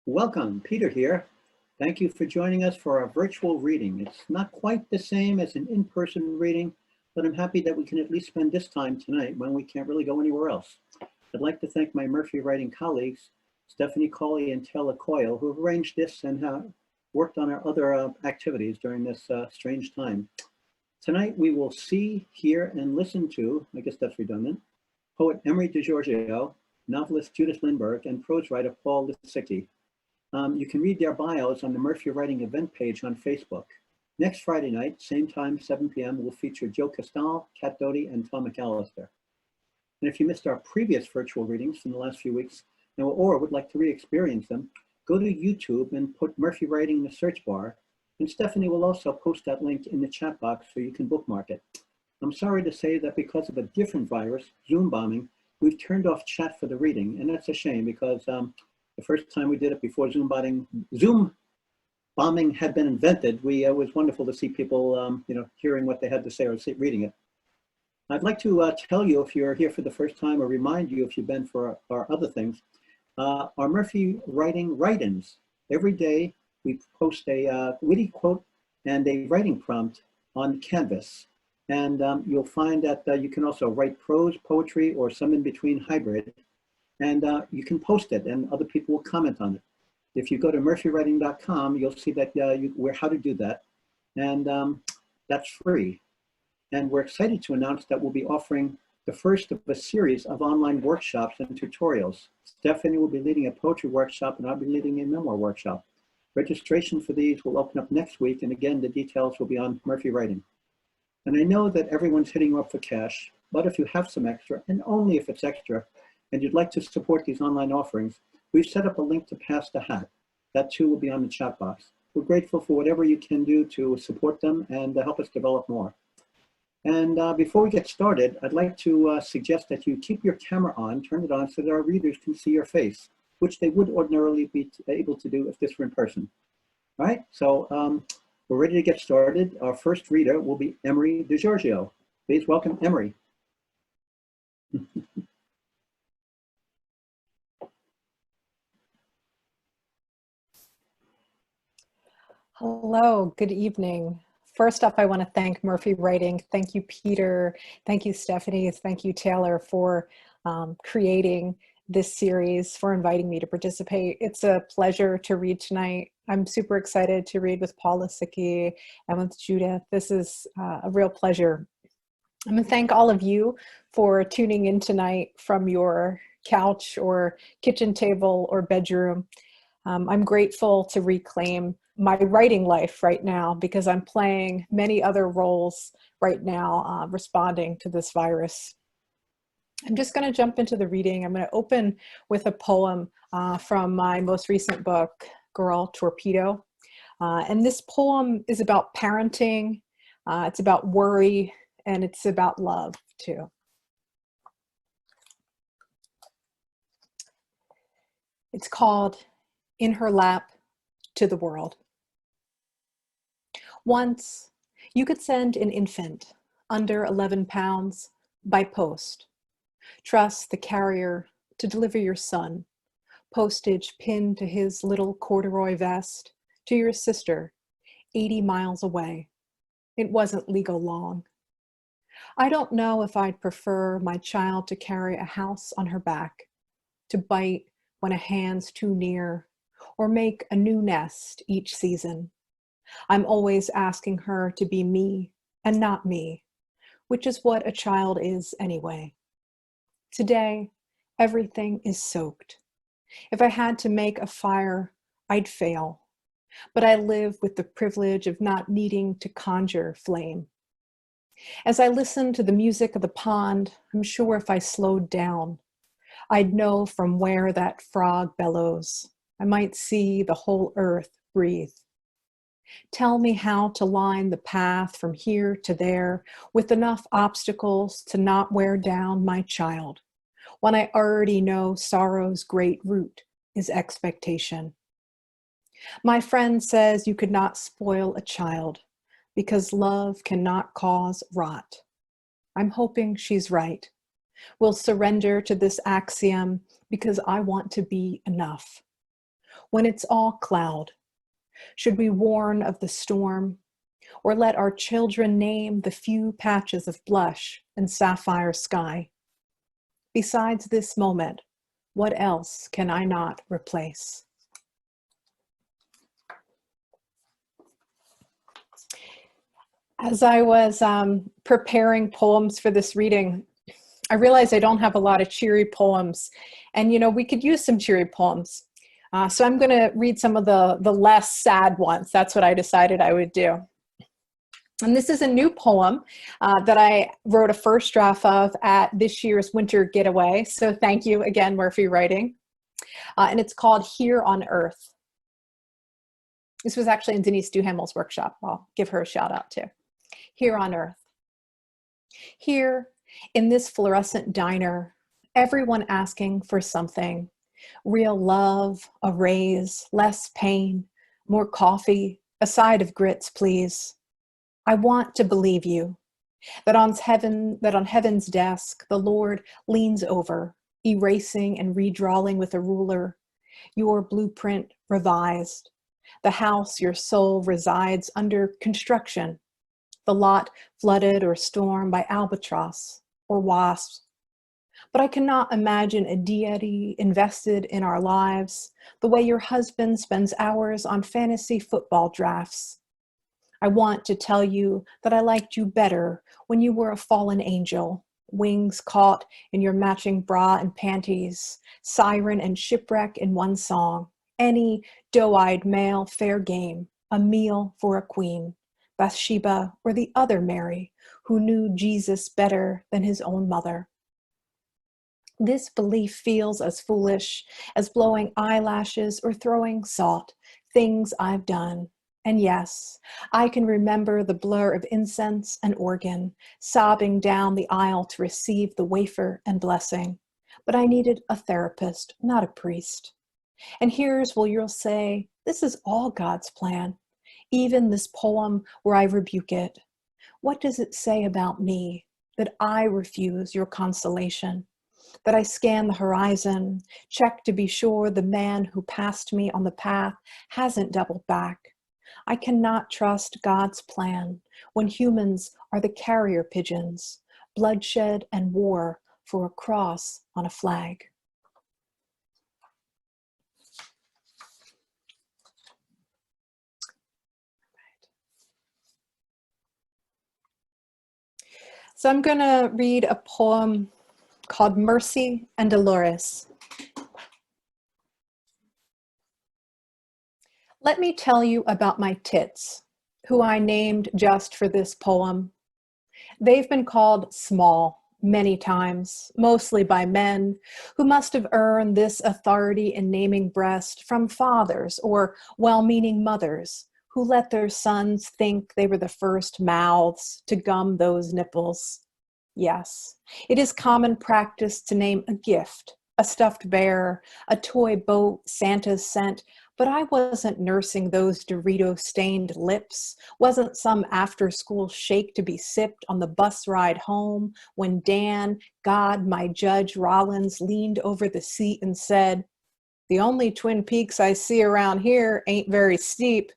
Welcome, Peter here. Thank you for joining us for our virtual reading. It's not quite the same as an in-person reading, but I'm happy that we can at least spend this time tonight when we can't really go anywhere else. I'd like to thank my Murphy Writing colleagues, Stephanie Cawley and Taylor Coyle, who have arranged this and have worked on our other activities during this strange time. Tonight we will see, hear, and listen to, I guess that's redundant, poet Emari DiGiorgio, novelist Judith Lindbergh, and prose writer Paul Lisicky. You can read their bios on the Murphy Writing event page on Facebook. Next Friday night, same time, 7 p.m., will feature Joe Castal, Kat Doty, and Tom McAllister. And if you missed our previous virtual readings from the last few weeks, or would like to re-experience them, go to YouTube and put Murphy Writing in the search bar, and Stephanie will also post that link in the chat box so you can bookmark it. I'm sorry to say that because of a different virus, Zoom bombing, we've turned off chat for the reading, and that's a shame because the first time we did it before Zoom bombing had been invented, it was wonderful to see people, hearing what they had to say or reading it. I'd like to tell you, if you're here for the first time, or remind you if you've been for our other things, our Murphy Writing write-ins. Every day we post a witty quote and a writing prompt on Canvas. And you'll find that you can also write prose, poetry, or some in between hybrid. And you can post it and other people will comment on it. If you go to murphywriting.com, you'll see that how to do that. And that's free. And we're excited to announce that we'll be offering the first of a series of online workshops and tutorials. Stephanie will be leading a poetry workshop and I'll be leading a memoir workshop. Registration for these will open up next week. And again, the details will be on Murphy Writing. And I know that everyone's hitting you up for cash, but if you have some extra, and only if it's extra, and you'd like to support these online offerings, we've set up a link to Pass the Hat. That too will be on the chat box. We're grateful for whatever you can do to support them and help us develop more. And before we get started, I'd like to suggest that you keep your camera on, turn it on so that our readers can see your face, which they would ordinarily be able to do if this were in person. All right, so we're ready to get started. Our first reader will be Emari DiGiorgio. Please welcome Emari. Hello, good evening. First up, I want to thank Murphy Writing. Thank you, Peter. Thank you, Stephanie. Thank you, Taylor, for creating this series, for inviting me to participate. It's a pleasure to read tonight. I'm super excited to read with Paul Lisicky and with Judith. This is a real pleasure. I'm going to thank all of you for tuning in tonight from your couch or kitchen table or bedroom. I'm grateful to reclaim my writing life right now because I'm playing many other roles right now responding to this virus. I'm just going to jump into the reading. I'm going to open with a poem from my most recent book, Girl Torpedo. And this poem is about parenting, it's about worry, and it's about love too. It's called In Her Lap to the World. Once, you could send an infant under 11 pounds by post. Trust the carrier to deliver your son, postage pinned to his little corduroy vest, to your sister, 80 miles away. It wasn't legal long. I don't know if I'd prefer my child to carry a house on her back, to bite when a hand's too near, or make a new nest each season. I'm always asking her to be me and not me, which is what a child is anyway. Today, everything is soaked. If I had to make a fire, I'd fail. But I live with the privilege of not needing to conjure flame. As I listen to the music of the pond, I'm sure if I slowed down, I'd know from where that frog bellows. I might see the whole earth breathe. Tell me how to line the path from here to there with enough obstacles to not wear down my child, when I already know sorrow's great root is expectation. My friend says you could not spoil a child because love cannot cause rot. I'm hoping she's right. We'll surrender to this axiom because I want to be enough. when it's all cloud? Should we warn of the storm, or let our children name the few patches of blush and sapphire sky? Besides this moment, what else can I not replace? As I was preparing poems for this reading, I realized I don't have a lot of cheery poems. And, you know, we could use some cheery poems. So I'm going to read some of the less sad ones. That's what I decided I would do. And this is a new poem that I wrote a first draft of at this year's winter getaway. So thank you again, Murphy Writing. And it's called Here on Earth. This was actually in Denise Duhamel's workshop. I'll give her a shout out too. Here on Earth. Here in this fluorescent diner, everyone asking for something. Real love, a raise, less pain, more coffee, a side of grits, please. I want to believe you, that on heaven's desk, the Lord leans over, erasing and redrawing with a ruler, your blueprint revised, the house your soul resides under construction, the lot flooded or stormed by albatross or wasps. But I cannot imagine a deity invested in our lives the way your husband spends hours on fantasy football drafts. I want to tell you that I liked you better when you were a fallen angel, wings caught in your matching bra and panties, siren and shipwreck in one song, any doe-eyed male fair game, a meal for a queen, Bathsheba or the other Mary who knew Jesus better than his own mother. This belief feels as foolish as blowing eyelashes or throwing salt, things I've done. And yes, I can remember the blur of incense and organ, sobbing down the aisle to receive the wafer and blessing. But I needed a therapist, not a priest. And here's where you'll say, this is all God's plan. Even this poem where I rebuke it. What does it say about me, that I refuse your consolation? That I scan the horizon, check to be sure the man who passed me on the path hasn't doubled back. I cannot trust God's plan when humans are the carrier pigeons, bloodshed and war for a cross on a flag. So I'm going to read a poem called Mercy and Dolores. Let me tell you about my tits, who I named just for this poem. They've been called small many times, mostly by men who must have earned this authority in naming breast from fathers or well-meaning mothers who let their sons think they were the first mouths to gum those nipples. Yes, it is common practice to name a gift, a stuffed bear, a toy boat Santa's sent, but I wasn't nursing those Dorito-stained lips, wasn't some after-school shake to be sipped on the bus ride home when Dan, God, my Judge Rollins, leaned over the seat and said, "The only Twin Peaks I see around here ain't very steep."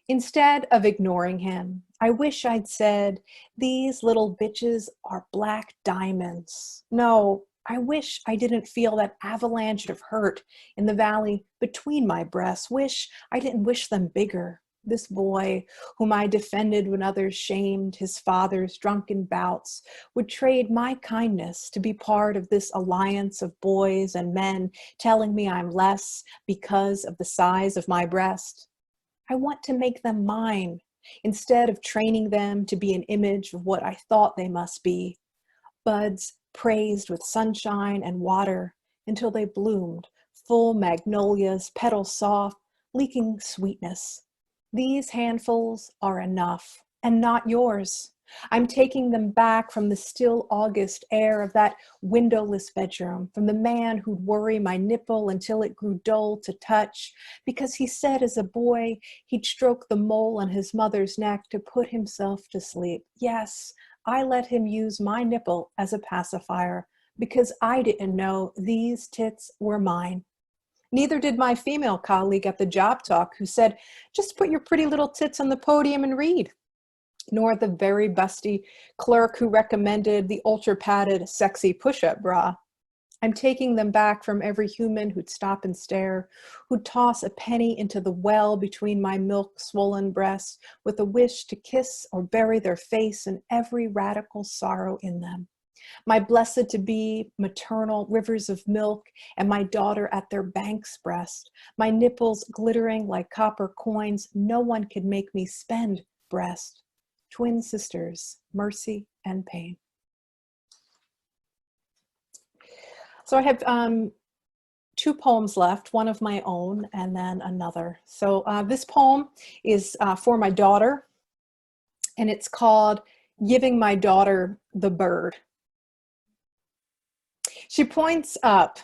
Instead of ignoring him, I wish I'd said, "These little bitches are black diamonds." No, I wish I didn't feel that avalanche of hurt in the valley between my breasts. Wish I didn't wish them bigger. This boy, whom I defended when others shamed his father's drunken bouts, would trade my kindness to be part of this alliance of boys and men telling me I'm less because of the size of my breast. I want to make them mine, instead of training them to be an image of what I thought they must be. Buds praised with sunshine and water until they bloomed, full magnolias, petals soft, leaking sweetness. These handfuls are enough, and not yours. I'm taking them back from the still August air of that windowless bedroom, from the man who'd worry my nipple until it grew dull to touch, because he said as a boy he'd stroke the mole on his mother's neck to put himself to sleep. Yes, I let him use my nipple as a pacifier because I didn't know these tits were mine. Neither did my female colleague at the job talk who said, just put your pretty little tits on the podium and read. Nor the very busty clerk who recommended the ultra-padded sexy push-up bra. I'm taking them back from every human who'd stop and stare, who'd toss a penny into the well between my milk-swollen breasts with a wish to kiss or bury their face in every radical sorrow in them. My blessed-to-be maternal rivers of milk and my daughter at their bank's breast, my nipples glittering like copper coins no one could make me spend breast. Twin sisters, mercy and pain. So I have 2 poems left, one of my own and then another. So this poem is for my daughter, and it's called Giving My Daughter the Bird. She points up,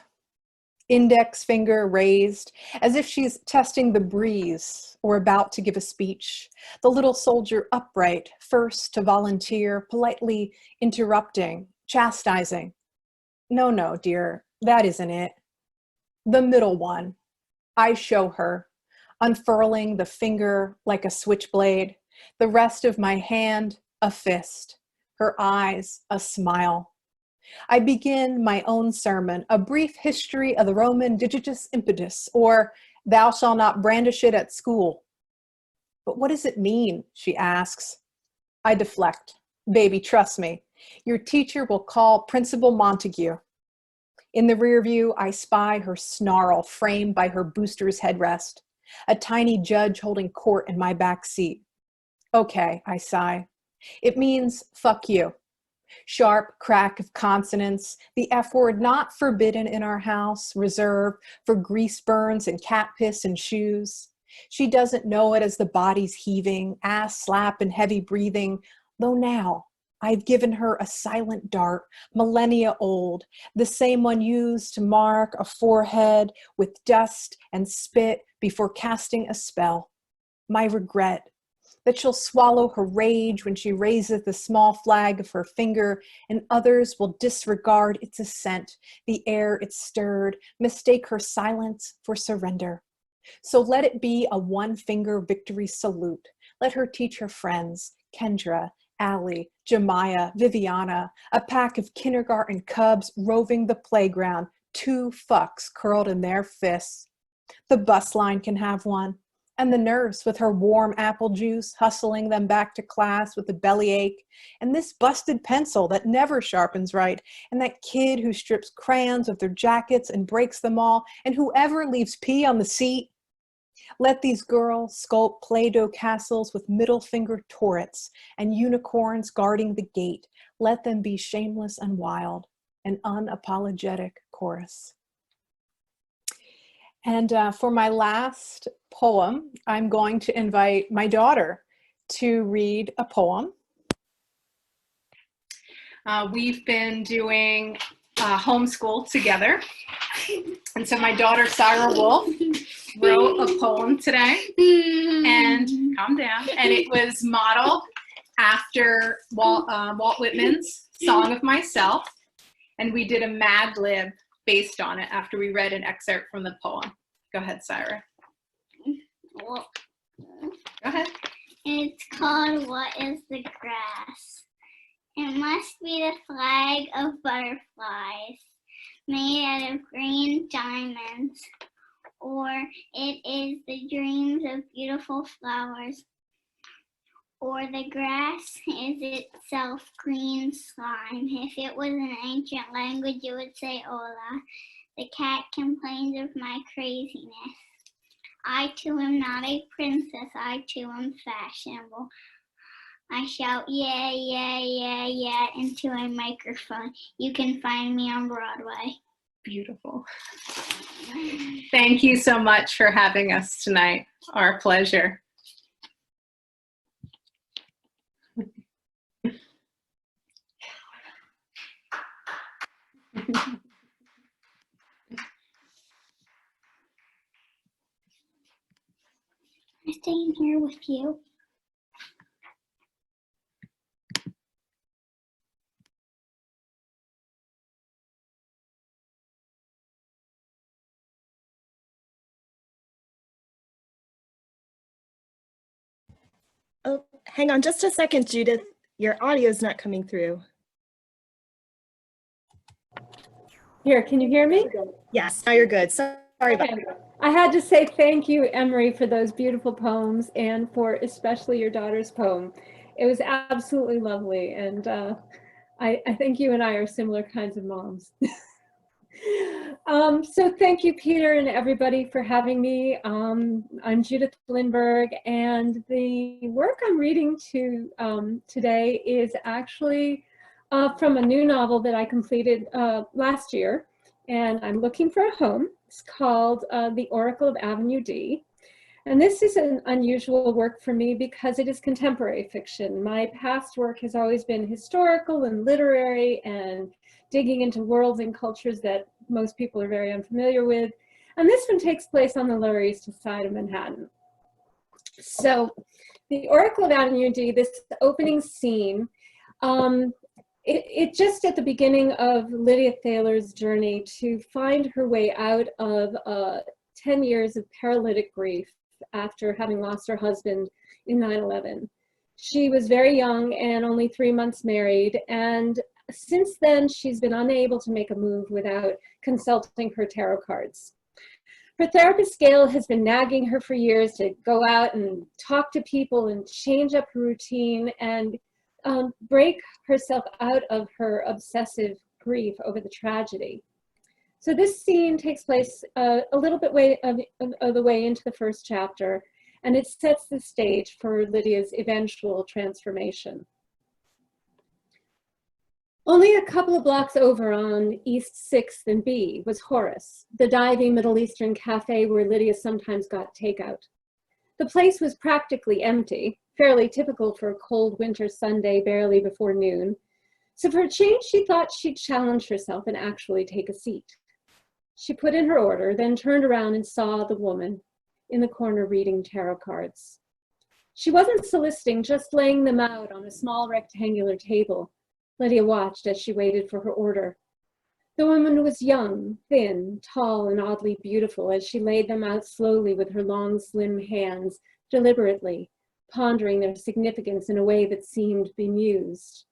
index finger raised, as if she's testing the breeze or about to give a speech. The little soldier upright, first to volunteer, politely interrupting, chastising. No, no, dear, that isn't it. The middle one. I show her, unfurling the finger like a switchblade, the rest of my hand a fist, her eyes a smile. I begin my own sermon, a brief history of the Roman digitus impetus, or thou shalt not brandish it at school. But what does it mean, she asks. I deflect. Baby, trust me. Your teacher will call Principal Montague. In the rear view, I spy her snarl framed by her booster's headrest, a tiny judge holding court in my back seat. Okay, I sigh. It means fuck you. Sharp crack of consonants, the F word not forbidden in our house, reserved for grease burns and cat piss and shoes. She doesn't know it as the body's heaving, ass slap and heavy breathing, though now I've given her a silent dart, millennia old, the same one used to mark a forehead with dust and spit before casting a spell. My regret that she'll swallow her rage when she raises the small flag of her finger, and others will disregard its ascent, the air it stirred, mistake her silence for surrender. So let it be a one-finger victory salute. Let her teach her friends, Kendra, Allie, Jemiah, Viviana, a pack of kindergarten cubs roving the playground, 2 fucks curled in their fists. The bus line can have one, and the nurse with her warm apple juice hustling them back to class with a bellyache, and this busted pencil that never sharpens right, and that kid who strips crayons of their jackets and breaks them all, and whoever leaves pee on the seat. Let these girls sculpt Play-Doh castles with middle finger turrets and unicorns guarding the gate. Let them be shameless and wild, an unapologetic chorus. And for my last poem, I'm going to invite my daughter to read a poem. We've been doing homeschool together. And so my daughter, Sarah Wolf, wrote a poem today, and calm down, and it was modeled after Walt Whitman's Song of Myself, and we did a Mad Lib based on it after we read an excerpt from the poem. Go ahead, Sarah. Well, Go ahead. it's called What is the Grass? It must be the flag of butterflies made out of green diamonds, or it is the dreams of beautiful flowers, or the grass is itself green slime. If it was an ancient language, it would say hola. The cat complains of my craziness. I too am not a princess, I too am fashionable. I shout yeah, yeah, yeah, yeah into a microphone. You can find me on Broadway. Beautiful. Thank you so much for having us tonight. Our pleasure. I'm staying here with you. Oh, hang on just a second, Judith. Your audio is not coming through. Here, can you hear me? Yes, now you're good. Sorry about Okay. I had to say thank you, Emari, for those beautiful poems and for especially your daughter's poem. It was absolutely lovely. And I think you and I are similar kinds of moms. So thank you, Peter, and everybody for having me. I'm Judith Lindbergh, and the work I'm reading today is actually from a new novel that I completed last year, and I'm looking for a home. It's called The Oracle of Avenue D. And this is an unusual work for me because it is contemporary fiction. My past work has always been historical and literary and digging into worlds and cultures that most people are very unfamiliar with. And this one takes place on the Lower East Side of Manhattan. So The Oracle of Avenue D, this opening scene, it just at the beginning of Lydia Thaler's journey to find her way out of 10 years of paralytic grief after having lost her husband in 9/11. She was very young and only 3 months married, and since then she's been unable to make a move without consulting her tarot cards. Her therapist Gail has been nagging her for years to go out and talk to people and change up her routine and break herself out of her obsessive grief over the tragedy. So this scene takes place a little bit of the way into the first chapter, and it sets the stage for Lydia's eventual transformation. Only a couple of blocks over on East 6th and B was Horace, the diving Middle Eastern cafe where Lydia sometimes got takeout. The place was practically empty, fairly typical for a cold winter Sunday barely before noon. So for a change, she thought she'd challenge herself and actually take a seat. She put in her order, then turned around and saw the woman in the corner reading tarot cards. She wasn't soliciting, just laying them out on a small rectangular table. Lydia watched as she waited for her order. The woman was young, thin, tall, and oddly beautiful as she laid them out slowly with her long, slim hands, deliberately, pondering their significance in a way that seemed bemused.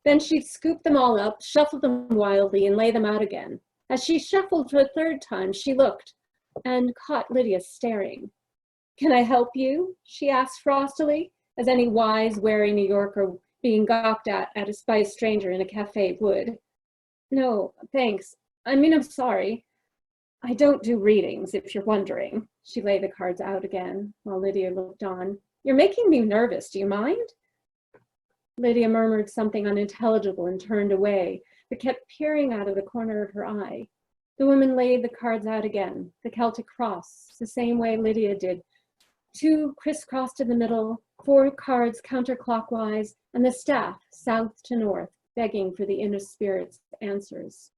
Then she'd scoop them all up, shuffle them wildly, and lay them out again. As she shuffled for a third time, she looked and caught Lydia staring. "Can I help you?" she asked frostily, as any wise, wary New Yorker being gawked at by a stranger in a cafe would. "No, thanks. I'm sorry. I don't do readings, if you're wondering." She laid the cards out again while Lydia looked on. "You're making me nervous. Do you mind?" Lydia murmured something unintelligible and turned away, but kept peering out of the corner of her eye. The woman laid the cards out again, the Celtic cross, the same way Lydia did. 2 crisscrossed in the middle, 4 cards counterclockwise, and the staff south to north, begging for the inner spirit's answers.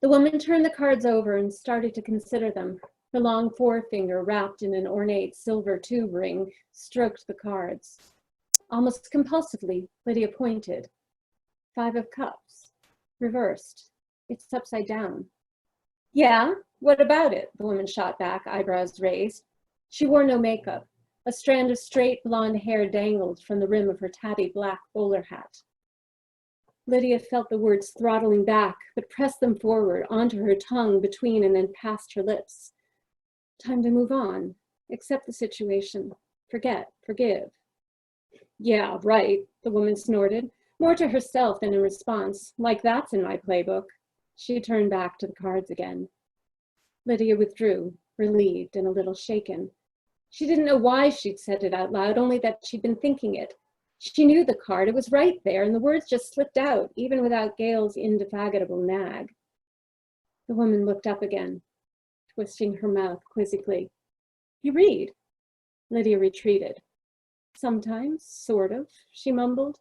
The woman turned the cards over and started to consider them. Her long forefinger, wrapped in an ornate silver tube ring, stroked the cards. Almost compulsively, Lydia pointed. 5 of Cups, reversed. It's upside down. "Yeah, what about it?" the woman shot back, eyebrows raised. She wore no makeup. A strand of straight blonde hair dangled from the rim of her tabby black bowler hat. Lydia felt the words throttling back, but pressed them forward onto her tongue between and then past her lips. Time to move on, accept the situation, forget, forgive. "Yeah, right," the woman snorted, more to herself than in response, like that's in my playbook. She turned back to the cards again. Lydia withdrew, relieved and a little shaken. She didn't know why she'd said it out loud, only that she'd been thinking it. She knew the card, it was right there, and the words just slipped out, even without Gail's indefatigable nag. The woman looked up again, twisting her mouth quizzically. "You read?" Lydia retreated. "Sometimes, sort of," she mumbled.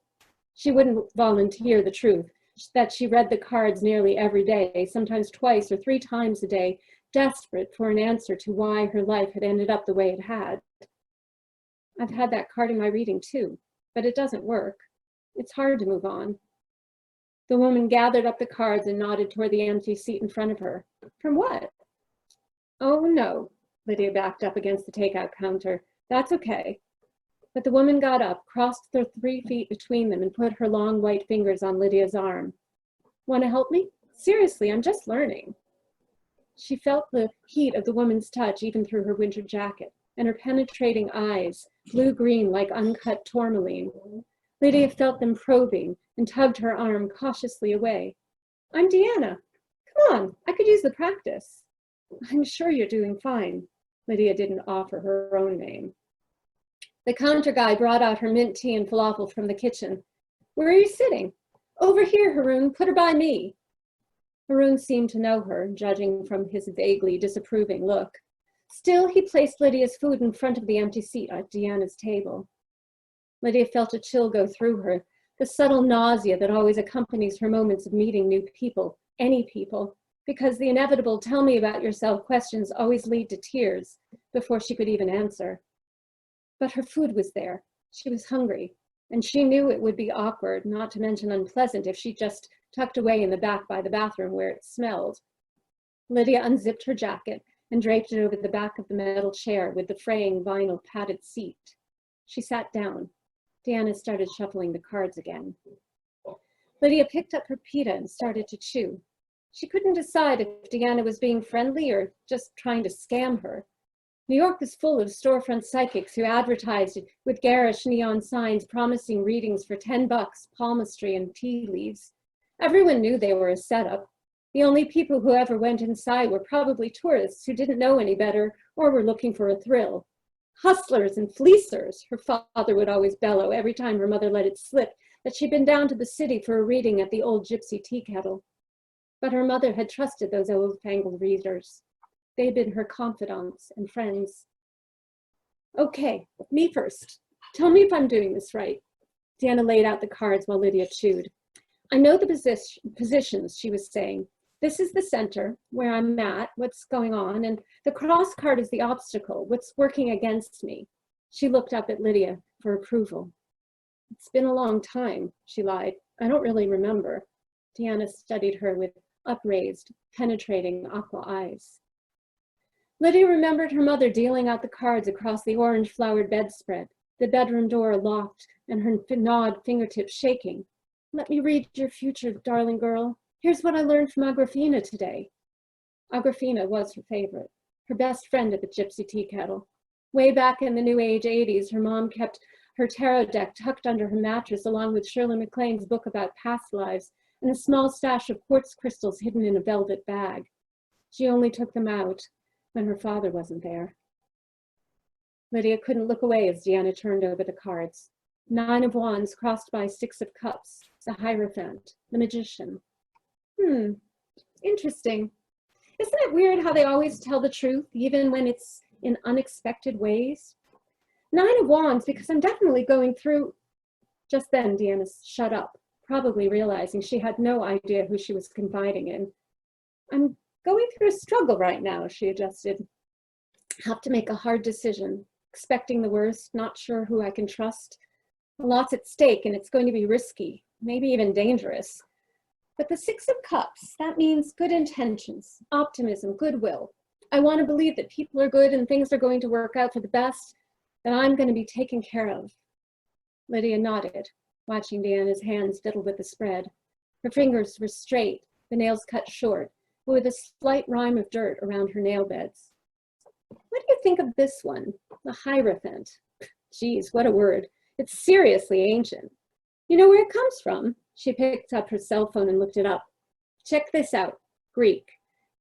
She wouldn't volunteer the truth, that she read the cards nearly every day, sometimes twice or 3 times a day, desperate for an answer to why her life had ended up the way it had. "I've had that card in my reading too, but it doesn't work. It's hard to move on." The woman gathered up the cards and nodded toward the empty seat in front of her. "From what?" "Oh, no." Lydia backed up against the takeout counter. "That's okay." But the woman got up, crossed the 3 feet between them, and put her long white fingers on Lydia's arm. Want to help me? Seriously, I'm just learning. She felt the heat of the woman's touch even through her winter jacket, and her penetrating eyes, blue-green like uncut tourmaline. Lydia felt them probing and tugged her arm cautiously away. I'm Deanna. Come on, I could use the practice. I'm sure you're doing fine. Lydia didn't offer her own name. The counter guy brought out her mint tea and falafel from the kitchen. Where are you sitting? Over here, Haroon. Put her by me. Haroon seemed to know her, judging from his vaguely disapproving look. Still, he placed Lydia's food in front of the empty seat at Deanna's table. Lydia felt a chill go through her, the subtle nausea that always accompanies her moments of meeting new people, any people, because the inevitable tell me about yourself questions always lead to tears before she could even answer. But her food was there. She was hungry, and she knew it would be awkward, not to mention unpleasant, if she just tucked away in the back by the bathroom where it smelled. Lydia unzipped her jacket and draped it over the back of the metal chair with the fraying vinyl padded seat. She sat down. Deanna started shuffling the cards again. Lydia picked up her pita and started to chew. She couldn't decide if Deanna was being friendly or just trying to scam her. New York was full of storefront psychics who advertised with garish neon signs promising readings for $10, palmistry, and tea leaves. Everyone knew they were a setup. The only people who ever went inside were probably tourists who didn't know any better or were looking for a thrill. Hustlers and fleecers, her father would always bellow every time her mother let it slip that she'd been down to the city for a reading at the old gypsy tea kettle. But her mother had trusted those old-fangled readers. They'd been her confidants and friends. Okay, me first. Tell me if I'm doing this right. Deanna laid out the cards while Lydia chewed. I know the positions, she was saying. This is the center, where I'm at, what's going on, and the cross card is the obstacle, what's working against me. She looked up at Lydia for approval. It's been a long time, she lied. I don't really remember. Deanna studied her with upraised, penetrating aqua eyes. Lydia remembered her mother dealing out the cards across the orange-flowered bedspread, the bedroom door locked and her gnawed fingertips shaking. Let me read your future, darling girl. Here's what I learned from Agrafena today. Agrafena was her favorite, her best friend at the gypsy tea kettle. Way back in the New Age 80s, her mom kept her tarot deck tucked under her mattress along with Shirley MacLaine's book about past lives and a small stash of quartz crystals hidden in a velvet bag. She only took them out when her father wasn't there. Lydia couldn't look away as Deanna turned over the cards. 9 of Wands crossed by 6 of Cups, the Hierophant, the Magician. Interesting. Isn't it weird how they always tell the truth, even when it's in unexpected ways? 9 of Wands, because I'm definitely going through... Just then, Deanna shut up, probably realizing she had no idea who she was confiding in. I'm going through a struggle right now, she adjusted. Have to make a hard decision, expecting the worst, not sure who I can trust. A lot's at stake, and it's going to be risky, maybe even dangerous. But the 6 of Cups, that means good intentions, optimism, goodwill. I want to believe that people are good and things are going to work out for the best, that I'm going to be taken care of. Lydia nodded, watching Deanna's hands fiddle with the spread. Her fingers were straight, the nails cut short, but with a slight rime of dirt around her nail beds. What do you think of this one, the Hierophant? Geez, what a word. It's seriously ancient. You know where it comes from? She picked up her cell phone and looked it up. Check this out. Greek.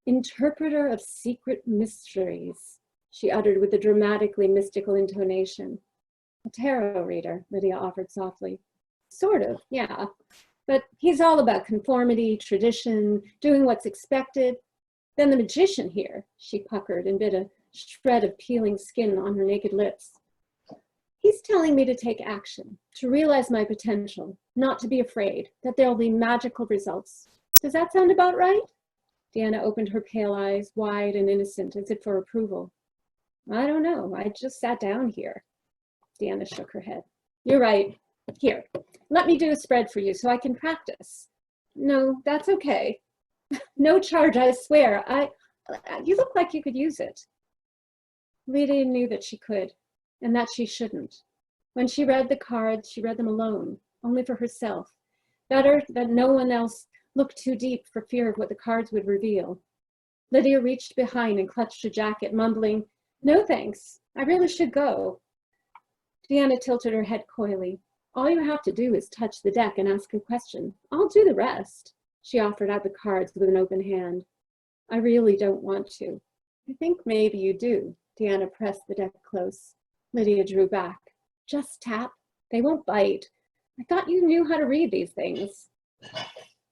Interpreter of secret mysteries, she uttered with a dramatically mystical intonation. A tarot reader, Lydia offered softly. Sort of, yeah. But he's all about conformity, tradition, doing what's expected. Then the magician here, she puckered and bit a shred of peeling skin on her naked lips. He's telling me to take action, to realize my potential, not to be afraid, that there'll be magical results. Does that sound about right? Deanna opened her pale eyes, wide and innocent, as if for approval. I don't know. I just sat down here. Deanna shook her head. You're right. Here, let me do a spread for you so I can practice. No, that's okay. No charge, I swear. You look like you could use it. Lydia knew that she could, and that she shouldn't. When she read the cards, she read them alone, only for herself. Better that no one else looked too deep for fear of what the cards would reveal. Lydia reached behind and clutched her jacket, mumbling, "No thanks, I really should go." Deanna tilted her head coyly. "All you have to do is touch the deck and ask a question. I'll do the rest." She offered out the cards with an open hand. "I really don't want to." "I think maybe you do." Deanna pressed the deck close. Lydia drew back. "Just tap. They won't bite. I thought you knew how to read these things."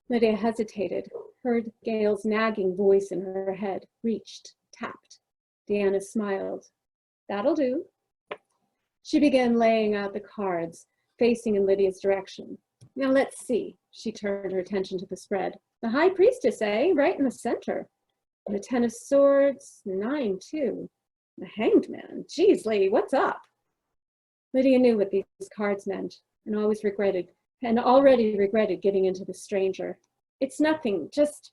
Lydia hesitated, heard Gail's nagging voice in her head, reached, tapped. Deanna smiled. "That'll do." She began laying out the cards, facing in Lydia's direction. "Now let's see." She turned her attention to the spread. "The High Priestess, eh? Right in the center. The 10 of Swords, 9 too. The Hanged Man. Geez, lady, what's up?" Lydia knew what these cards meant and already regretted getting into the stranger. "It's nothing, just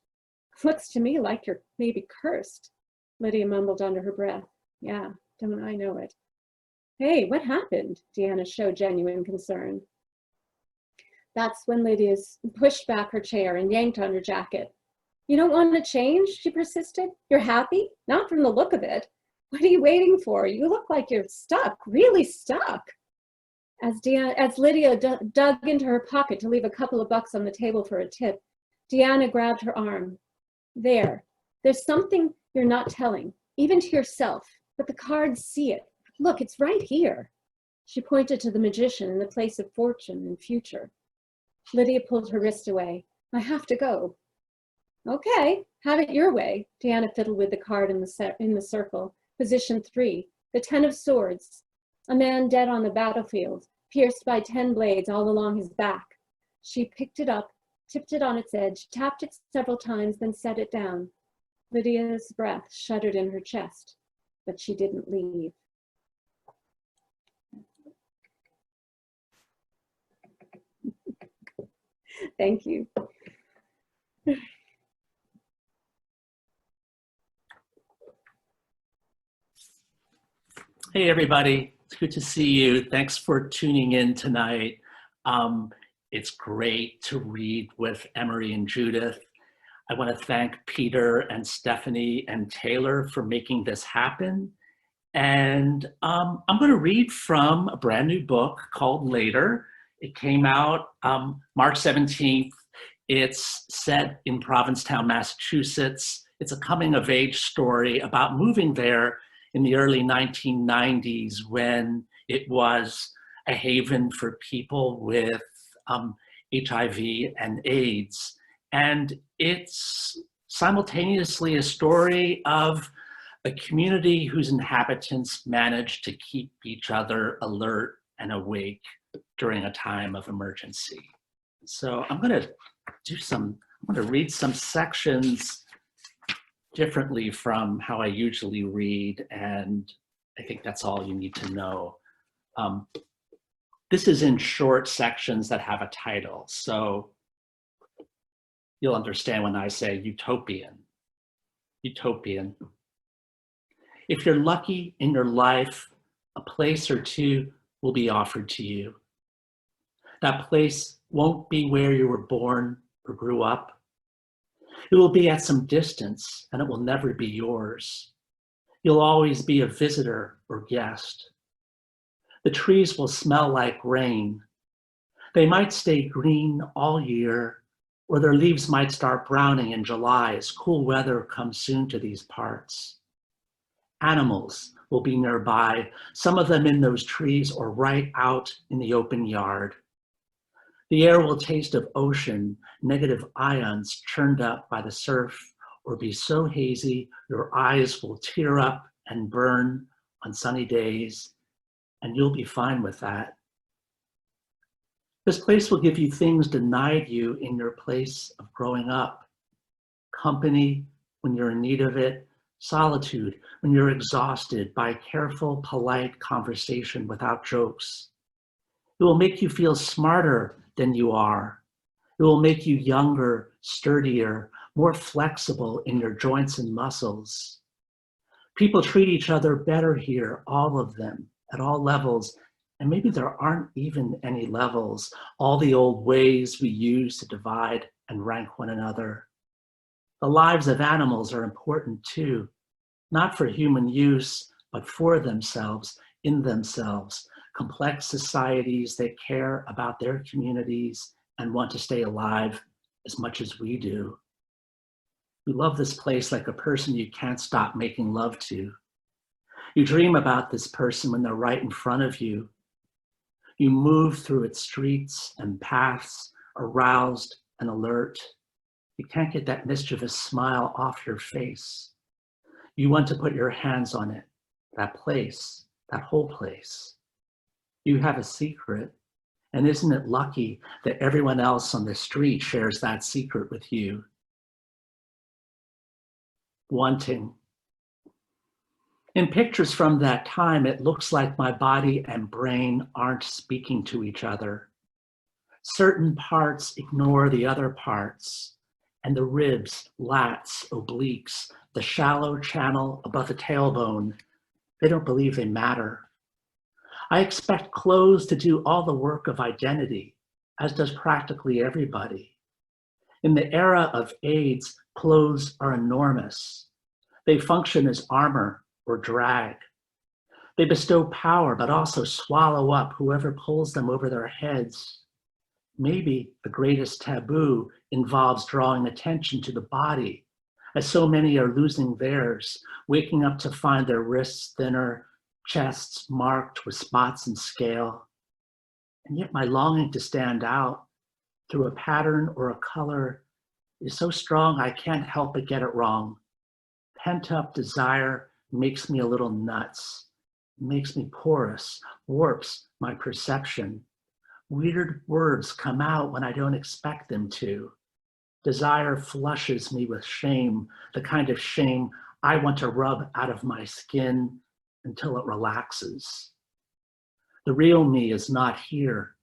looks to me like you're maybe cursed." Lydia mumbled under her breath. "Yeah, don't I know it." "Hey, what happened?" Deanna showed genuine concern. That's when Lydia pushed back her chair and yanked on her jacket. "You don't want to change?" she persisted. "You're happy? Not from the look of it. What are you waiting for? You look like you're stuck, really stuck." As Lydia dug into her pocket to leave a couple of bucks on the table for a tip, Deanna grabbed her arm. There's something you're not telling, even to yourself, but the cards see it. Look, it's right here." She pointed to the magician in the place of fortune and future. Lydia pulled her wrist away. "I have to go." "Okay, have it your way." Deanna fiddled with the card in the circle. Position 3, the 10 of Swords. A man dead on the battlefield, pierced by 10 blades all along his back. She picked it up, tipped it on its edge, tapped it several times, then set it down. Lydia's breath shuddered in her chest, but she didn't leave. Thank you. Hey, everybody. It's good to see you. Thanks for tuning in tonight. It's great to read with Emari and Judith. I want to thank Peter and Stephanie and Taylor for making this happen. And I'm going to read from a brand new book called Later. It came out March 17th. It's set in Provincetown, Massachusetts. It's a coming of age story about moving there in the early 1990s when it was a haven for people with HIV and AIDS. And it's simultaneously a story of a community whose inhabitants managed to keep each other alert and awake during a time of emergency. So I'm going to read some sections differently from how I usually read, and I think that's all you need to know. This is in short sections that have a title, so you'll understand when I say utopian. Utopian. If you're lucky in your life, a place or two will be offered to you. That place won't be where you were born or grew up. It will be at some distance, and it will never be yours. You'll always be a visitor or guest. The trees will smell like rain. They might stay green all year, or their leaves might start browning in July as cool weather comes soon to these parts. Animals will be nearby, some of them in those trees or right out in the open yard. The air will taste of ocean, negative ions churned up by the surf, or be so hazy your eyes will tear up and burn on sunny days, and you'll be fine with that. This place will give you things denied you in your place of growing up. Company when you're in need of it, solitude when you're exhausted by careful, polite conversation without jokes. It will make you feel smarter than you are. It will make you younger, sturdier, more flexible in your joints and muscles. People treat each other better here, all of them, at all levels, And maybe there aren't even any levels, all the old ways we use to divide and rank one another. The lives of animals are important too, not for human use, but for themselves, in themselves, complex societies that care about their communities and want to stay alive as much as we do. You love this place like a person you can't stop making love to. You dream about this person when they're right in front of you. You move through its streets and paths, aroused and alert. You can't get that mischievous smile off your face. You want to put your hands on it, that place, that whole place. You have a secret, and isn't it lucky that everyone else on the street shares that secret with you? Wanting. In pictures from that time, it looks like my body and brain aren't speaking to each other. Certain parts ignore the other parts, and the ribs, lats, obliques, the shallow channel above the tailbone, they don't believe they matter. I expect clothes to do all the work of identity, as does practically everybody. In the era of AIDS, clothes are enormous. They function as armor or drag. They bestow power, but also swallow up whoever pulls them over their heads. Maybe the greatest taboo involves drawing attention to the body, as so many are losing theirs, waking up to find their wrists thinner, chests marked with spots and scale. And yet my longing to stand out through a pattern or a color is so strong I can't help but get it wrong. Pent-up desire makes me a little nuts, makes me porous, warps my perception. Weird words come out when I don't expect them to. Desire flushes me with shame, the kind of shame I want to rub out of my skin until it relaxes. The real me is not here,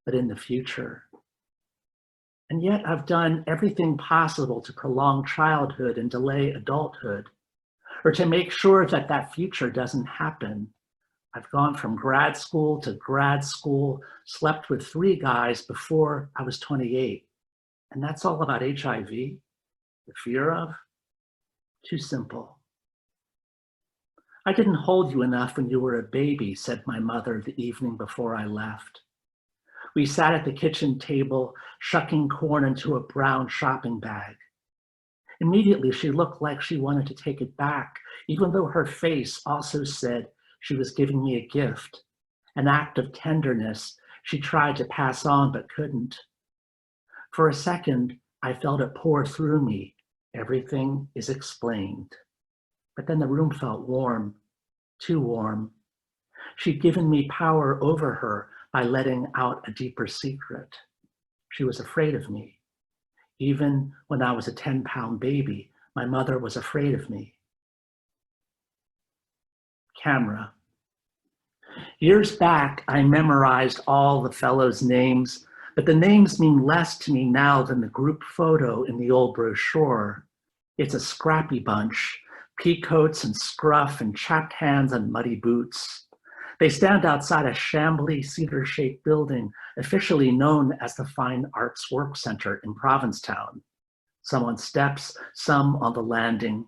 but in the future. And yet I've done everything possible to prolong childhood and delay adulthood, or to make sure that that future doesn't happen. I've gone from grad school to grad school, slept with 3 guys before I was 28. And that's all about HIV, the fear of? Too simple. I didn't hold you enough when you were a baby, said my mother the evening before I left. We sat at the kitchen table, shucking corn into a brown shopping bag. Immediately, she looked like she wanted to take it back, even though her face also said she was giving me a gift, an act of tenderness she tried to pass on but couldn't. For a second, I felt it pour through me. Everything is explained. But then the room felt warm, too warm. She'd given me power over her by letting out a deeper secret. She was afraid of me. Even when I was a 10-pound baby, my mother was afraid of me. Camera. Years back, I memorized all the fellows' names, but the names mean less to me now than the group photo in the old brochure. It's a scrappy bunch, peacoats and scruff and chapped hands and muddy boots. They stand outside a shambly cedar-shaped building, officially known as the Fine Arts Work Center in Provincetown. Some on steps, some on the landing.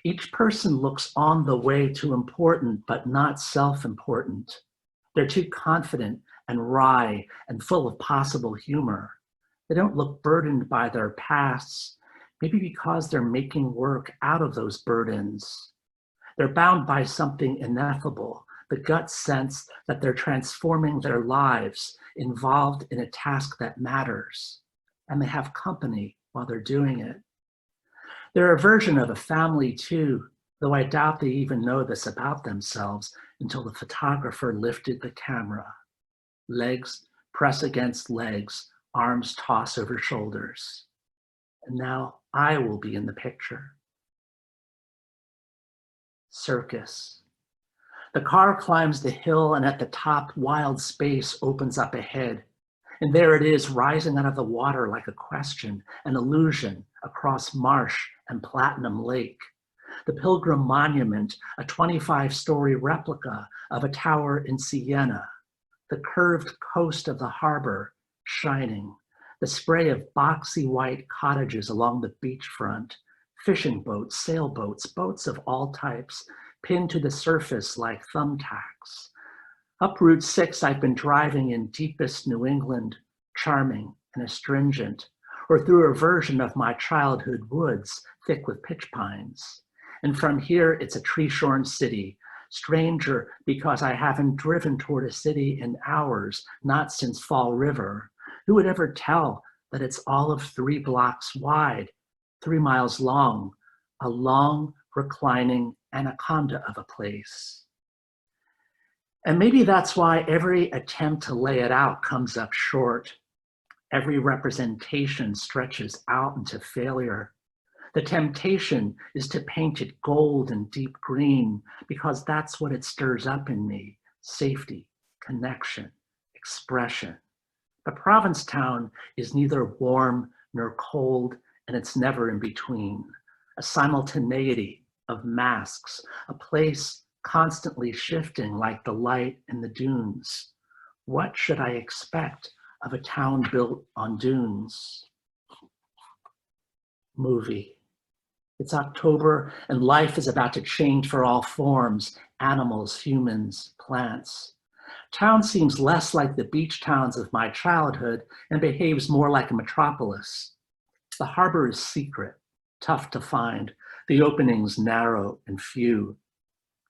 Each person looks on the way to important, but not self-important. They're too confident and wry and full of possible humor. They don't look burdened by their pasts, maybe because they're making work out of those burdens. They're bound by something ineffable, the gut sense that they're transforming their lives, involved in a task that matters, and they have company while they're doing it. They're a version of a family too, though I doubt they even know this about themselves until the photographer lifted the camera. Legs press against legs, arms toss over shoulders. And now I will be in the picture. Circus. The car climbs the hill, and at the top, wild space opens up ahead. And there it is, rising out of the water like a question, an illusion across marsh and Platinum Lake. The Pilgrim Monument, a 25-story replica of a tower in Siena. the curved coast of the harbor shining, the spray of boxy white cottages along the beachfront, fishing boats, sailboats, boats of all types, pinned to the surface like thumbtacks. Up Route 6, I've been driving in deepest New England, charming and astringent, or through a version of my childhood woods, thick with pitch pines. And from here, it's a tree-shorn city, stranger because I haven't driven toward a city in hours, not since Fall River. Who would ever tell that it's all of 3 blocks wide, 3 miles long, a long, reclining anaconda of a place? And maybe that's why every attempt to lay it out comes up short. Every representation stretches out into failure. The temptation is to paint it gold and deep green because that's what it stirs up in me: safety, connection, expression. But Provincetown is neither warm nor cold, and it's never in between. A simultaneity of masks, a place constantly shifting like the light in the dunes. What should I expect of a town built on dunes? Movie. It's October and life is about to change for all forms: animals, humans, plants. Town seems less like the beach towns of my childhood and behaves more like a metropolis. The harbor is secret, tough to find. The openings narrow and few.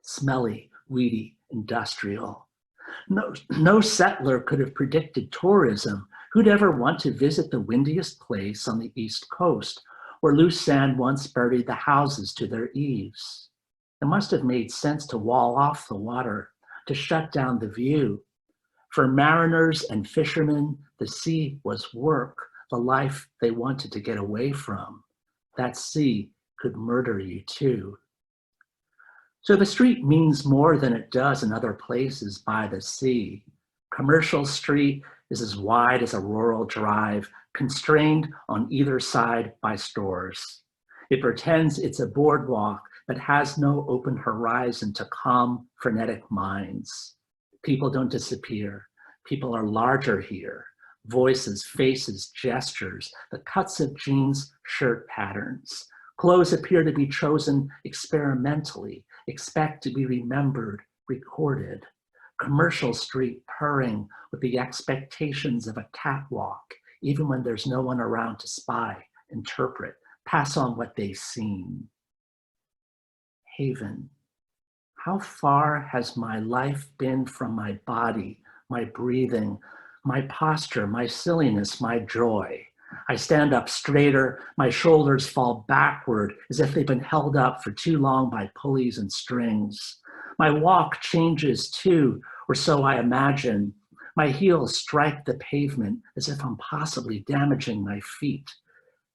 Smelly, weedy, industrial. No settler could have predicted tourism. Who'd ever want to visit the windiest place on the East Coast, where loose sand once buried the houses to their eaves? It must have made sense to wall off the water, to shut down the view. For mariners and fishermen, the sea was work, the life they wanted to get away from. That sea could murder you too. So the street means more than it does in other places by the sea. Commercial Street is as wide as a rural drive, constrained on either side by stores. It pretends it's a boardwalk, but has no open horizon to calm frenetic minds. People don't disappear. People are larger here. Voices, faces, gestures, the cuts of jeans, shirt patterns. Clothes appear to be chosen experimentally, expect to be remembered, recorded. Commercial Street purring with the expectations of a catwalk, even when there's no one around to spy, interpret, pass on what they've seen. Haven. How far has my life been from my body, my breathing, my posture, my silliness, my joy? I stand up straighter, my shoulders fall backward as if they've been held up for too long by pulleys and strings. My walk changes too, or so I imagine. My heels strike the pavement as if I'm possibly damaging my feet.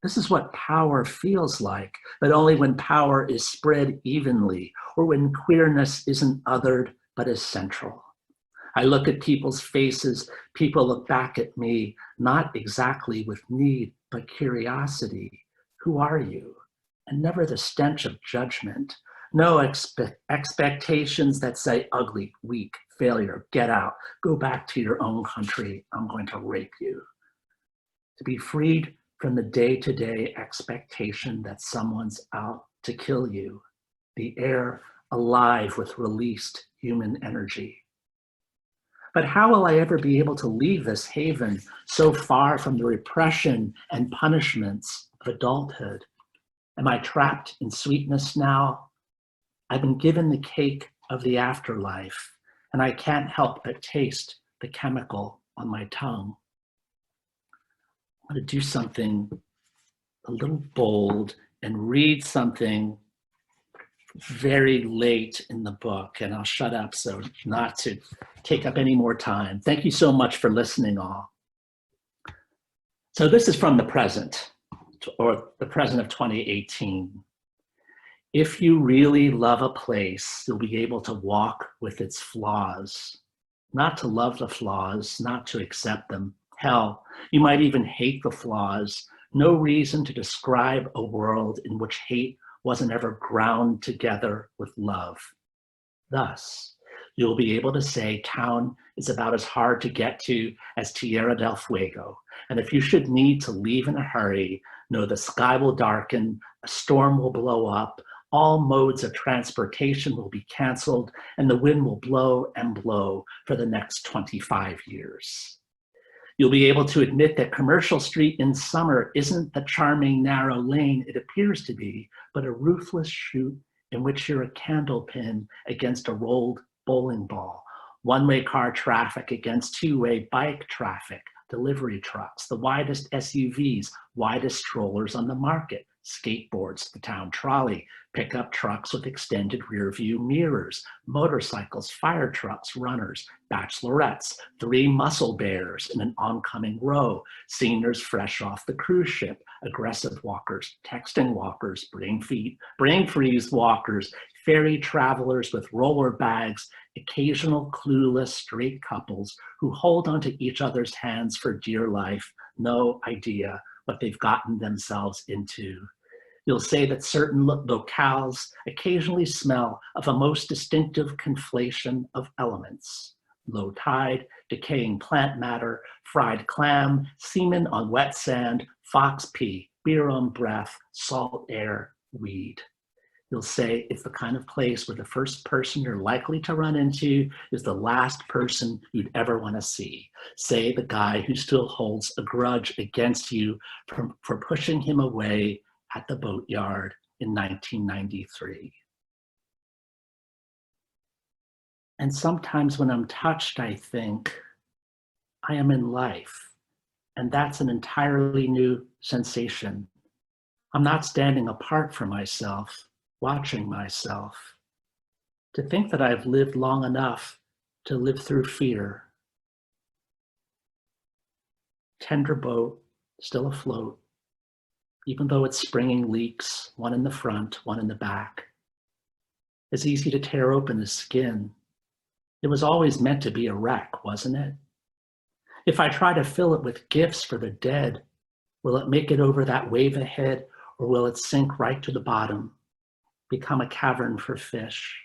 This is what power feels like, but only when power is spread evenly, or when queerness isn't othered but is central. I look at people's faces, people look back at me, not exactly with need, but curiosity. Who are you? And never the stench of judgment. No expectations that say ugly, weak, failure, get out, go back to your own country, I'm going to rape you. To be freed from the day-to-day expectation that someone's out to kill you. The air alive with released human energy. But how will I ever be able to leave this haven so far from the repression and punishments of adulthood? Am I trapped in sweetness now? I've been given the cake of the afterlife, and I can't help but taste the chemical on my tongue. I'm going to do something a little bold and read something very late in the book, and I'll shut up so not to take up any more time. Thank you so much for listening all. So this is from the present, or the present of 2018. If you really love a place, you'll be able to walk with its flaws, not to love the flaws, not to accept them. Hell, you might even hate the flaws. No reason to describe a world in which hate wasn't ever ground together with love. Thus, You'll be able to say town is about as hard to get to as Tierra del Fuego. And if you should need to leave in a hurry, know the sky will darken, a storm will blow up, all modes of transportation will be canceled, and the wind will blow and blow for the next 25 years. You'll be able to admit that Commercial Street in summer isn't the charming narrow lane it appears to be, but a roofless chute in which you're a candle pin against a rolled bowling ball, one-way car traffic against two-way bike traffic, delivery trucks, the widest SUVs, widest strollers on the market, skateboards, the town trolley, pickup trucks with extended rear view mirrors, motorcycles, fire trucks, runners, bachelorettes, 3 muscle bears in an oncoming row, seniors fresh off the cruise ship, aggressive walkers, texting walkers, brain freeze walkers, ferry travelers with roller bags, occasional clueless straight couples who hold onto each other's hands for dear life, no idea what they've gotten themselves into. You'll say that certain locales occasionally smell of a most distinctive conflation of elements. Low tide, decaying plant matter, fried clam, semen on wet sand, fox pee, beer on breath, salt air, weed. You'll say it's the kind of place where the first person you're likely to run into is the last person you'd ever want to see. Say the guy who still holds a grudge against you for pushing him away at the boatyard in 1993. And sometimes when I'm touched, I think, I am in life. And that's an entirely new sensation. I'm not standing apart from myself, watching myself. To think that I've lived long enough to live through fear. Tender boat, still afloat, even though it's springing leaks, one in the front, one in the back. It's easy to tear open the skin. It was always meant to be a wreck, wasn't it? If I try to fill it with gifts for the dead, will it make it over that wave ahead, or will it sink right to the bottom, become a cavern for fish?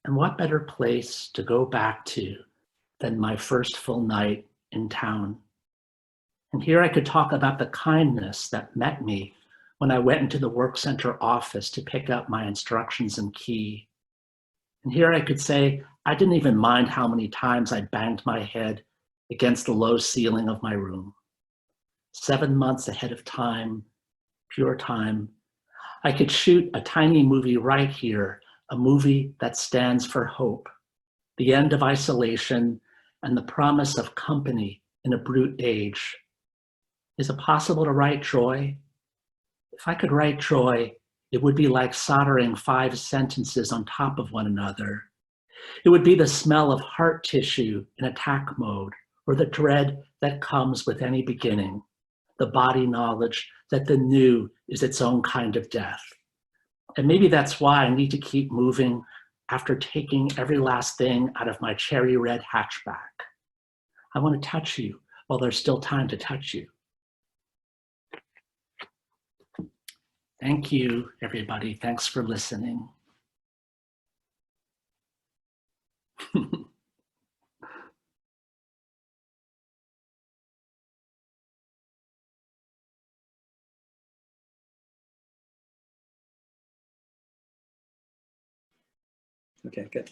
And what better place to go back to than my first full night in town? And here I could talk about the kindness that met me when I went into the work center office to pick up my instructions and key. And here I could say, I didn't even mind how many times I banged my head against the low ceiling of my room. 7 months ahead of time, pure time, I could shoot a tiny movie right here, a movie that stands for hope, the end of isolation, and the promise of company in a brute age. Is it possible to write joy? If I could write joy, it would be like soldering 5 sentences on top of one another. It would be the smell of heart tissue in attack mode, or the dread that comes with any beginning, the body knowledge that the new is its own kind of death. And maybe that's why I need to keep moving after taking every last thing out of my cherry red hatchback. I want to touch you while there's still time to touch you. Thank you, everybody. Thanks for listening. Okay, good.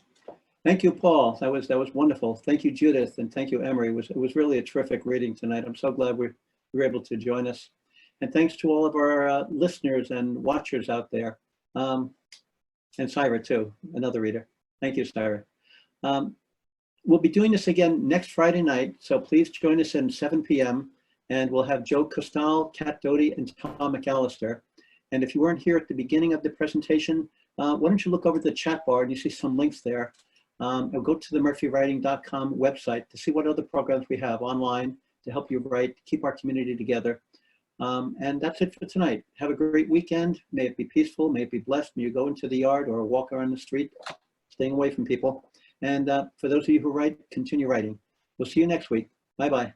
Thank you, Paul. That was wonderful. Thank you, Judith, and thank you, Emari. It was really a terrific reading tonight. I'm so glad we were able to join us. And thanks to all of our listeners and watchers out there. And Syra too, another reader. Thank you, Syra. We'll be doing this again next Friday night, so please join us at 7 p.m. and we'll have Joe Costal, Kat Doty, and Tom McAllister. And if you weren't here at the beginning of the presentation, why don't you look over the chat bar and you see some links there. Or go to the murphywriting.com website to see what other programs we have online to help you write, keep our community together. And that's it for tonight. Have a great weekend. May it be peaceful, may it be blessed. May you go into the yard or walk around the street, staying away from people. And for those of you who write, continue writing. We'll see you next week. Bye-bye.